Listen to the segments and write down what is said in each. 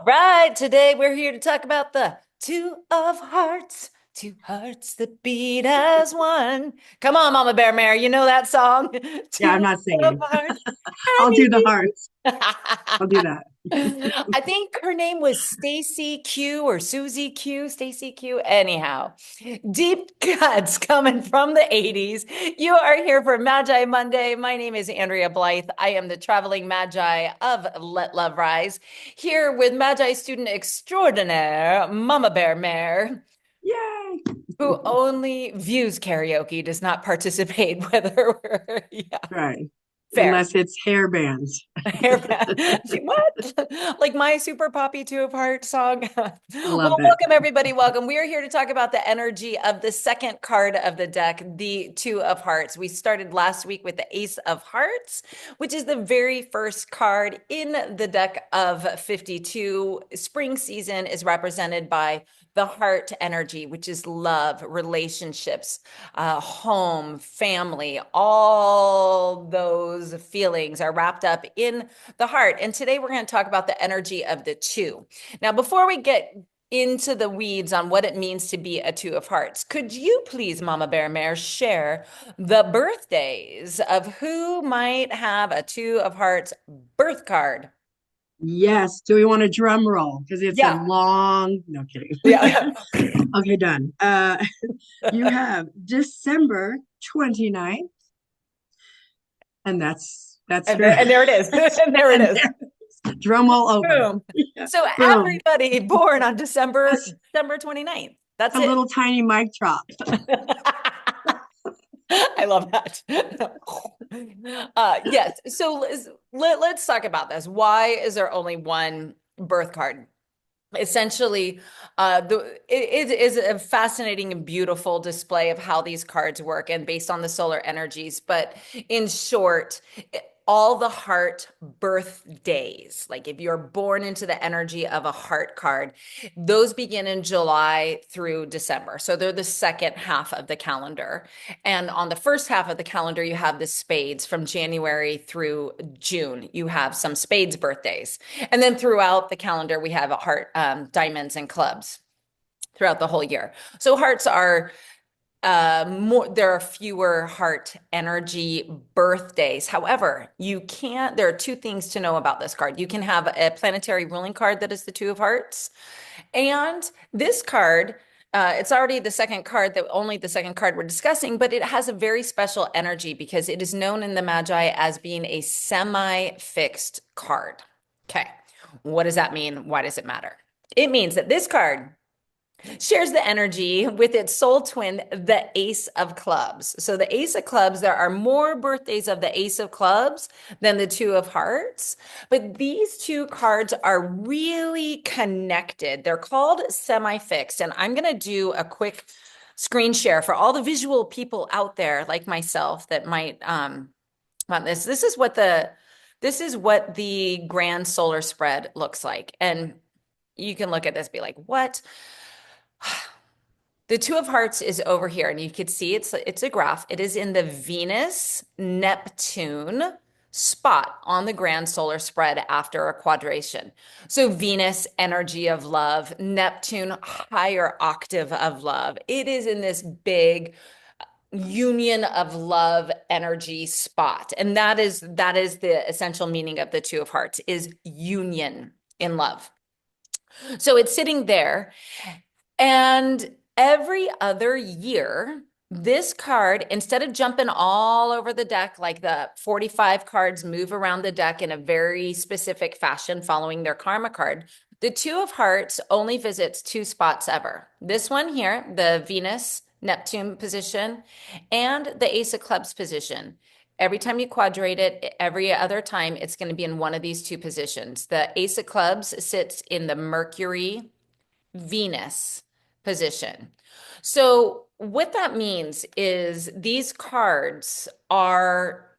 Right, today we're here to talk about the two hearts that beat as one. Come on, Mama Bear Mare, you know that song? Yeah, I'm Two not of singing. hearts. I'll do the I hearts. I'll do that. I think her name was Stacy Q or Susie Q, Stacy Q. Anyhow, deep cuts coming from the 80s. You are here for Magi Monday. My name is Andrea Blythe. I am the traveling Magi of Let Love Rise, here with Magi student extraordinaire, Mama Bear Mare, Yay. who only views karaoke, does not participate, whether we're, yeah, Right. fair. Unless it's hair bands. Hairband. What? Like my super poppy two of heart song. Well, Love it. welcome everybody. Welcome. We are here to talk about the energy of the second card of the deck, the two of hearts. We started last week with the ace of hearts, which is the very first card in the deck of 52. Spring season is represented by the heart energy, which is love, relationships, home, family, all those feelings are wrapped up in the heart. And today we're going to talk about the energy of the two. Now, before we get into the weeds on what it means to be a two of hearts, could you please, Mama Bear Mare, share the birthdays of who might have a two of hearts birth card? Yes. Do we want a drum roll? Because it's a Yeah. long, no kidding. Yeah. Okay, done. You have December 29th, and that's And very there it is. And there it and is. drum roll over. Boom. Yeah. So Boom. everybody born on That's December 29th. That's a it. little tiny mic drop. I love that. Yes. So let's talk about this. Why is there only one birth card? Essentially, it is a fascinating and beautiful display of how these cards work and based on the solar energies. But in short, all the heart birthdays, like if you're born into the energy of a heart card, those begin in July through December. So they're the second half of the calendar. And on the first half of the calendar, you have the spades from January through June. You have some spades birthdays. And then throughout the calendar, we have heart, diamonds, and clubs throughout the whole year. So hearts are more, there are fewer heart energy birthdays. However, there are two things to know about this card. You can have a planetary ruling card that is the two of hearts. And this card, it's already the second card, only the second card we're discussing, but it has a very special energy because it is known in the Magi as being a semi-fixed card. Okay. What does that mean? Why does it matter? It means that this card shares the energy with its soul twin, the Ace of Clubs. So the Ace of Clubs, there are more birthdays of the Ace of Clubs than the Two of Hearts, but these two cards are really connected. They're called semi-fixed, and I'm going to do a quick screen share for all the visual people out there like myself that might want this. This is what the grand solar spread looks like. And you can look at this, be like, what? The Two of Hearts is over here, and you could see it's a graph. It is in the Venus Neptune spot on the grand solar spread after a quadration. So Venus, energy of love, Neptune, higher octave of love. It is in this big union of love energy spot. And that is the essential meaning of the Two of Hearts is union in love. So it's sitting there. And every other year, this card, instead of jumping all over the deck, like the 45 cards move around the deck in a very specific fashion following their karma card, the Two of Hearts only visits two spots ever. This one here, the Venus Neptune position, and the Ace of Clubs position. Every time you quadrate it, every other time, it's going to be in one of these two positions. The Ace of Clubs sits in the Mercury Venus position. So what that means is these cards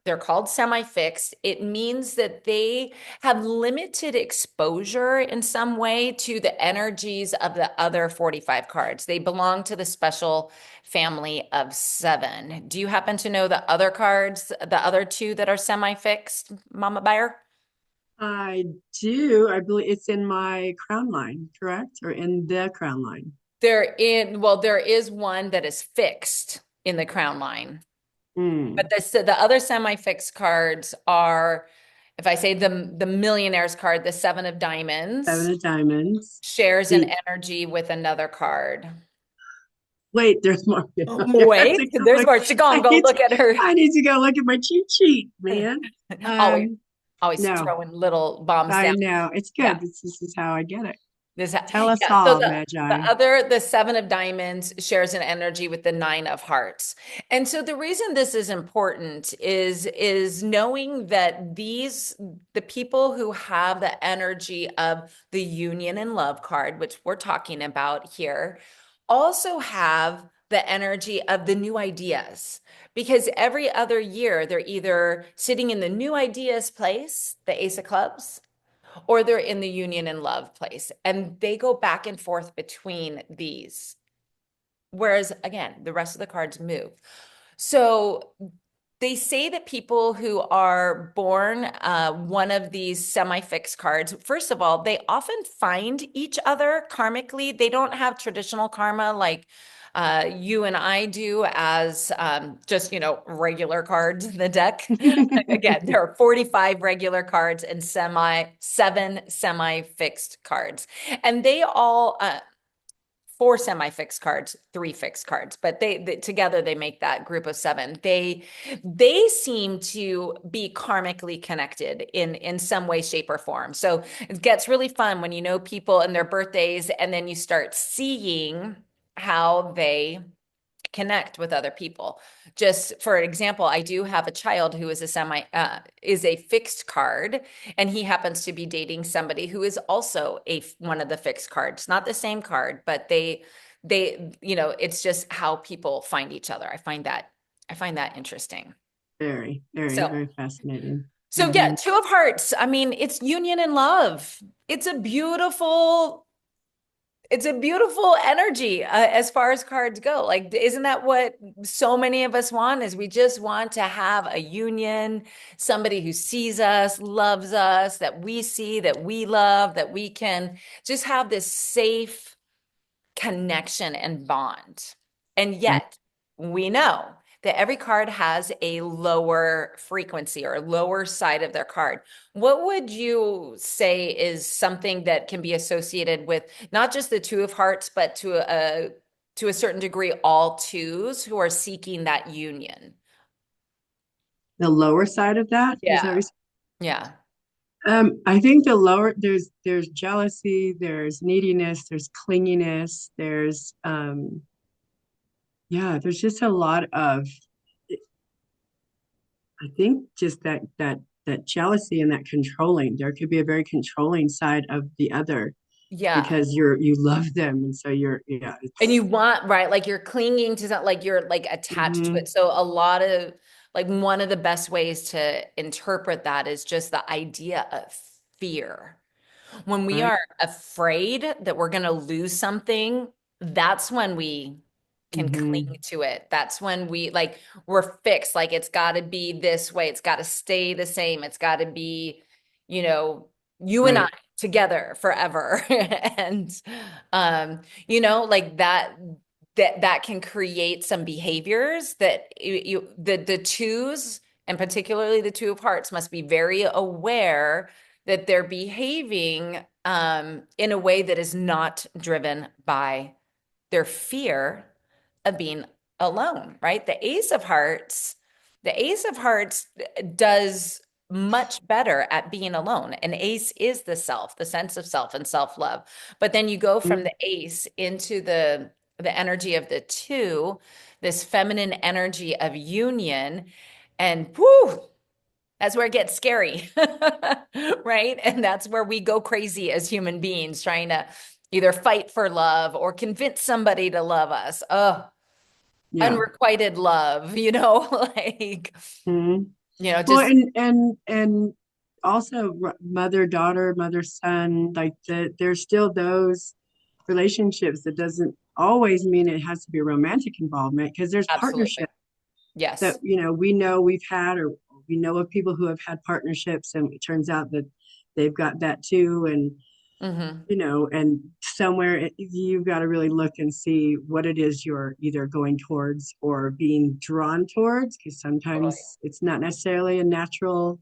they're called semi-fixed. It means that they have limited exposure in some way to the energies of the other 45 cards. They belong to the special family of seven. Do you happen to know the other cards, the other two that are semi-fixed, Mama Bear? I do. I believe it's in my crown line, correct? Or in the crown line. Well, there is one that is fixed in the crown line. But Mm. the other semi-fixed cards are, if I say the millionaires card, the seven of Seven diamonds of diamonds. shares an The energy with another card. wait, there's more. Okay, I have Wait, to go there's look. more. Shigong, I go need look to, at her. I need to go look at my cheat sheet, man. Always, Um, always no, throwing little bombs I down. know. It's good. Yeah. This is how I get it. Tell us Yeah. So all, the Magi. other, the seven of diamonds shares an energy with the nine of hearts. And so the reason this is important is knowing that the people who have the energy of the union and love card, which we're talking about here, also have the energy of the new ideas. Because every other year they're either sitting in the new ideas place, the ace of clubs, or they're in the union and love place. And they go back and forth between these. Whereas again, the rest of the cards move. So they say that people who are born one of these semi-fixed cards, first of all, they often find each other karmically. They don't have traditional karma like you and I do as just, regular cards in the deck. Again, there are 45 regular cards and seven semi-fixed cards. And they all four semi-fixed cards, three fixed cards, but they together they make that group of seven. They seem to be karmically connected in some way, shape, or form. So it gets really fun when you know people and their birthdays, and then you start seeing how they connect with other people. Just for example, I do have a child who is is a fixed card, and he happens to be dating somebody who is also one of the fixed cards, not the same card, but it's just how people find each other. I find that interesting. Very, very, So very fascinating. so yeah, Hmm. two of hearts. I mean, it's union and love. It's a beautiful it's a beautiful energy as far as cards go. Like, isn't that what so many of us want? Is we just want to have a union, somebody who sees us, loves us, that we see, that we love, that we can just have this safe connection and bond. And Right. yet, we know that every card has a lower frequency or lower side of their card. What would you say is something that can be associated with not just the two of hearts, but to a certain degree, all twos who are seeking that union? The lower side of that is that Yeah. Yeah. I think the lower there's jealousy, there's neediness, there's clinginess, there's yeah, there's just a lot of I think just that jealousy and that controlling. There could be a very controlling side of the other Yeah. because you love them and so you're yeah, And you it's want, right, like you're clinging to that, like you're like attached to mhm, it. So a lot of like one of the best ways to interpret that is just the idea of fear. When we right. are afraid that we're going to lose something, that's when we can cling Hmm. to it. That's when we're fixed. Like it's got to be this way. It's got to stay the same. It's got to be, you know, you and I Right. together forever. And like that can create some behaviors that the twos and particularly the two of hearts must be very aware that they're behaving in a way that is not driven by their fear of being alone, right? The ace of hearts does much better at being alone. An ace is the self, the sense of self and self-love. But then you go from the ace into the energy of the two, this feminine energy of union, and whoo, that's where it gets scary, right? And that's where we go crazy as human beings, trying to either fight for love or convince somebody to love us. Oh, Yeah. unrequited love, like, Mhm. Well, just and also mother daughter, mother son, like there's still those relationships that doesn't always mean it has to be a romantic involvement because there's absolutely. partnership that Yes. we know we've had or we know of people who have had partnerships and it turns out that they've got that too. And Hmm. and somewhere you've got to really look and see what it is you're either going towards or being drawn towards, because Totally. sometimes it's not necessarily a natural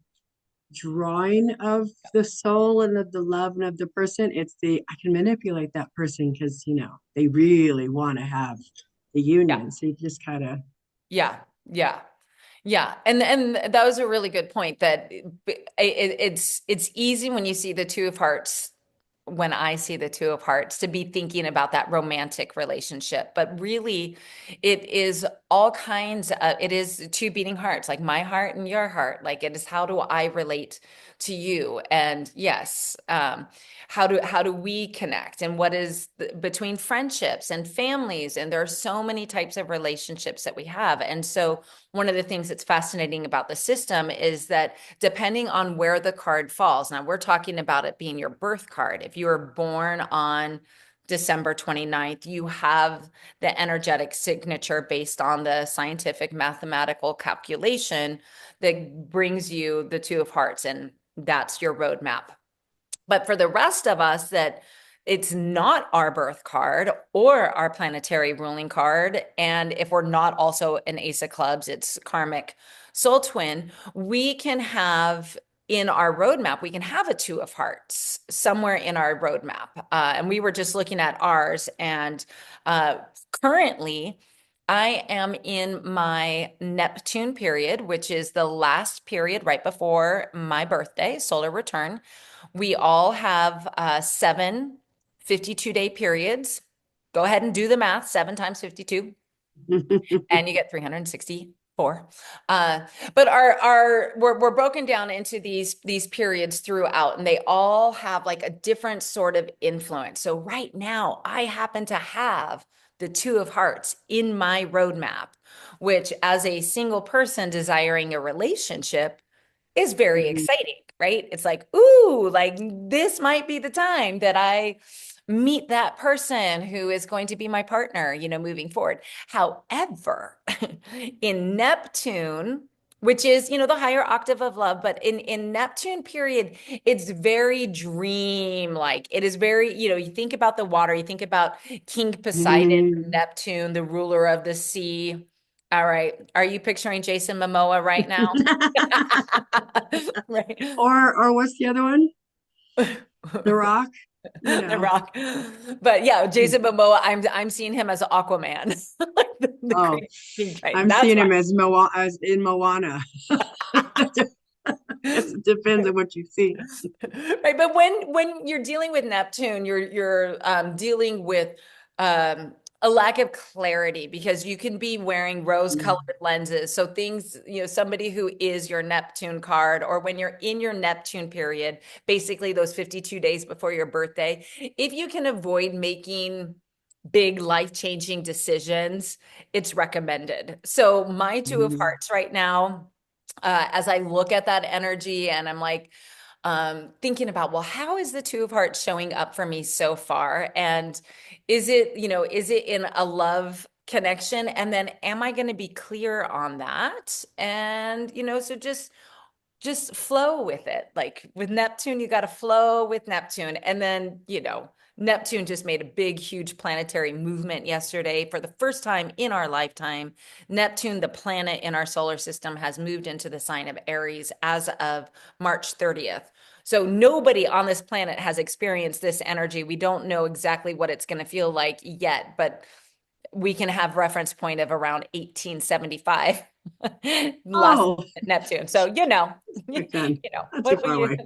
drawing of the soul and of the love and of the person. It's the I can manipulate that person because they really want to have the Yeah. union. So you just kind of Yeah. Yeah. Yeah, and that was a really good point that it's easy when you see the two of hearts, when I see the two of hearts, to be thinking about that romantic relationship, but really it is all kinds of, it is two beating hearts, like my heart and your heart. Like it is, how do I relate to you? And yes, how do we connect, and what is between friendships and families, and there are so many types of relationships that we have. And so one of the things that's fascinating about the system is that depending on where the card falls, now we're talking about it being your birth card. If you were born on December 29th, you have the energetic signature based on the scientific mathematical calculation that brings you the two of hearts, and that's your roadmap. But for the rest of us, that it's not our birth card or our planetary ruling card. And if we're not also an ace of clubs, it's karmic soul twin, we can have in our roadmap, we can have a two of hearts somewhere in our roadmap. And we were just looking at ours. And uh, currently, I am in my Neptune period, which is the last period right before my birthday, solar return. We all have 7 52-day periods. Go ahead and do the math. 7 times 52, and you get 364. But we're broken down into these periods throughout, and they all have like a different sort of influence. So right now, I happen to have the two of hearts in my roadmap, which, as a single person desiring a relationship, is very exciting, right? It's like, ooh, like this might be the time that I meet that person who is going to be my partner, moving forward. However, in Neptune, which is, the higher octave of love, but in Neptune period, it's very dream like. It is very, you think about the water, you think about King Poseidon, Neptune, the ruler of the sea. All right. Are you picturing Jason Momoa right now? Right. or what's the other one? The Rock, The Rock. But yeah, Jason Momoa, I'm seeing him as Aquaman. Like the Oh, crazy King Titan. I'm That's seeing fine. him as in Moana. It depends on what you see. Right, but when you're dealing with Neptune, you're dealing with a lack of clarity, because you can be wearing rose-colored lenses. So things, somebody who is your Neptune card, or when you're in your Neptune period, basically those 52 days before your birthday, if you can avoid making big life-changing decisions, it's recommended. So my two of Mm. hearts right now, as I look at that energy, and I'm like, thinking about, well, how is the two of hearts showing up for me so far? And is it in a love connection? And then am I going to be clear on that? And, so just flow with it. Like with Neptune, you got to flow with Neptune. And then, Neptune just made a big, huge planetary movement yesterday for the first time in our lifetime. Neptune, the planet in our solar system, has moved into the sign of Aries as of March 30th. So nobody on this planet has experienced this energy. We don't know exactly what it's going to feel like yet, but we can have reference point of around 1875 last Oh, Neptune. So quick then. Not too what were far you away.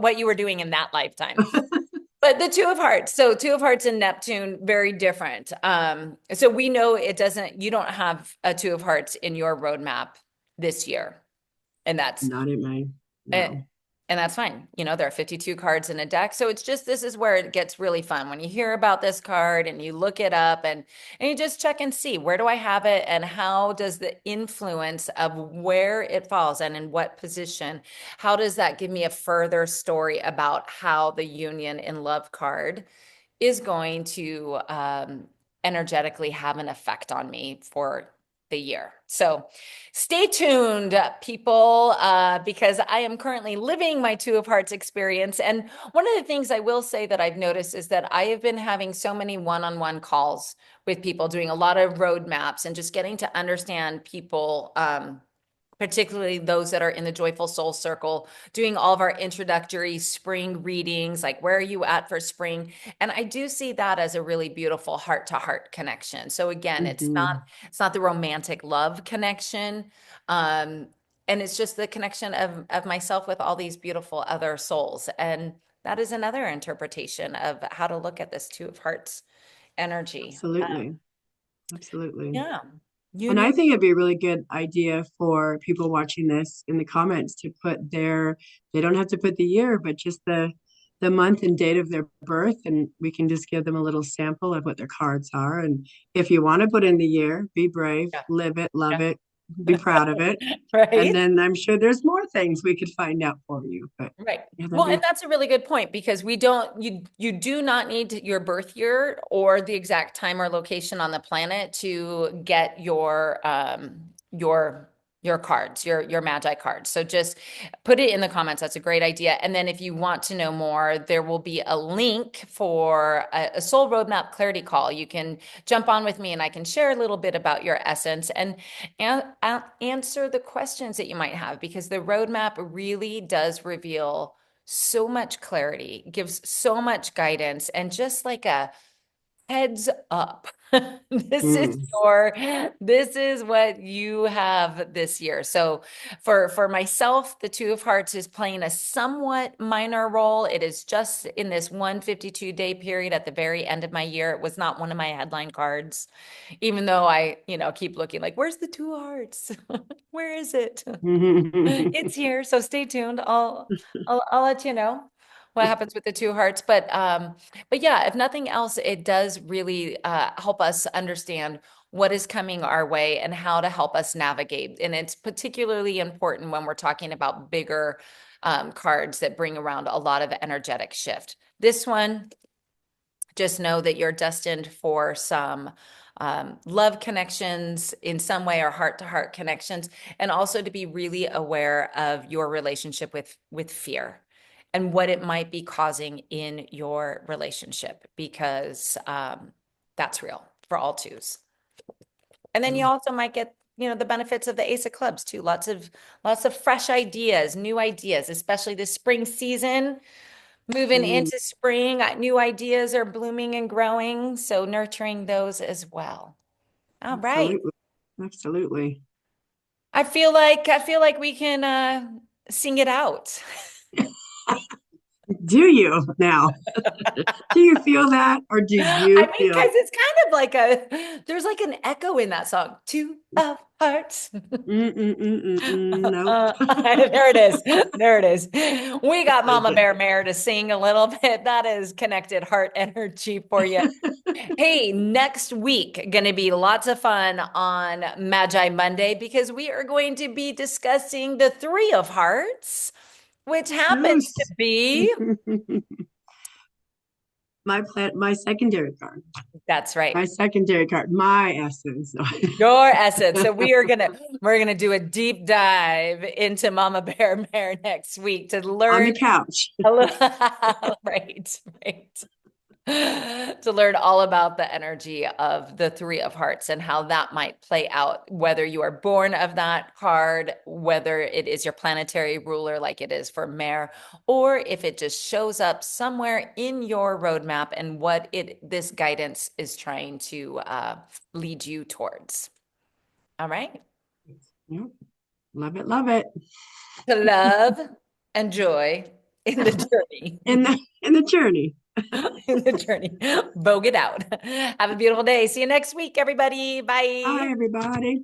what you were doing in that lifetime. But the two of hearts, so two of hearts and Neptune, very different. So we know you don't have a two of hearts in your roadmap this year, and that's Not in mine. and, No. and that's fine. There are 52 cards in a deck. So it's just, this is where it gets really fun. When you hear about this card and you look it up, and you just check and see, where do I have it, and how does the influence of where it falls and in what position, how does that give me a further story about how the union in love card is going to energetically have an effect on me for the year. So stay tuned, people, because I am currently living my Two of Hearts experience. And one of the things I will say that I've noticed is that I have been having so many one-on-one calls with people, doing a lot of roadmaps and just getting to understand people, particularly those that are in the Joyful Soul Circle, doing all of our introductory spring readings, like where are you at for spring? And I do see that as a really beautiful heart-to-heart connection. So again, Hmm. it's not the romantic love connection. Um, and it's just the connection of myself with all these beautiful other souls. And that is another interpretation of how to look at this Two of Hearts energy. Absolutely. Absolutely. Yeah. And I Union. think it'd be a really good idea for people watching this in the comments to put they don't have to put the year, but just the month and date of their birth, and we can just give them a little sample of what their cards are. And if you want to put in the year, be brave, Yeah. live it, love Yeah. it, be proud of it. And Right. then I'm sure there's more things we could find out for you. But Right. yeah, that'd Well, and be that's a really good point because we don't you do not need your birth year or the exact time or location on the planet to get your cards, your Magi cards. So just put it in the comments. That's a great idea. And then if you want to know more, there will be a link for a soul roadmap clarity call. You can jump on with me and I can share a little bit about your essence and answer the questions that you might have because the roadmap really does reveal so much clarity, gives so much guidance, and just like a heads up. This is mm, your this is what you have this year. So for myself, the Two of Hearts is playing a somewhat minor role. It is just in this 152-day period at the very end of my year. It was not one of my headline cards, even though I, keep looking like, where's the Two of Hearts? Where is it? It's here, so stay tuned. I'll let you know what happens with the Two Hearts. But yeah, if nothing else, it does really help us understand what is coming our way and how to help us navigate. And it's particularly important when we're talking about bigger cards that bring around a lot of energetic shift. This one, just know that you're destined for some love connections in some way or heart-to-heart connections, and also to be really aware of your relationship with fear and what it might be causing in your relationship, because that's real for all twos. And then you also might get, the benefits of the Ace of Clubs too. Lots of fresh ideas, new ideas, especially this spring season. Moving Mm, into spring, new ideas are blooming and growing, so nurturing those as well. All right. absolutely. Absolutely. I feel like we can sing it out. Do you now? Do you feel that? Or do I you mean, feel because it's kind of like there's like an echo in that song. Two of Hearts. nope. There it is. There it is. We got Mama Bear Mare to sing a little bit. That is connected heart energy for you. Hey, next week going to be lots of fun on Magi Monday because we are going to be discussing the Three of Hearts, which happens to Yes. be, My secondary card. that's right, My secondary card. My essence. your essence. So we're gonna do a deep dive into Mama Bear Mare next week to On the learn couch. a little, right, right. To learn all about the energy of the Three of Hearts and how that might play out, whether you are born of that card, whether it is your planetary ruler like it is for Mare, or if it just shows up somewhere in your roadmap and what this guidance is trying to lead you towards. All right. Yep. Love it, love it. To love and joy in the journey. In the journey. In the journey. Vogue it out. Have a beautiful day. See you next week, everybody. Bye, Bye. everybody.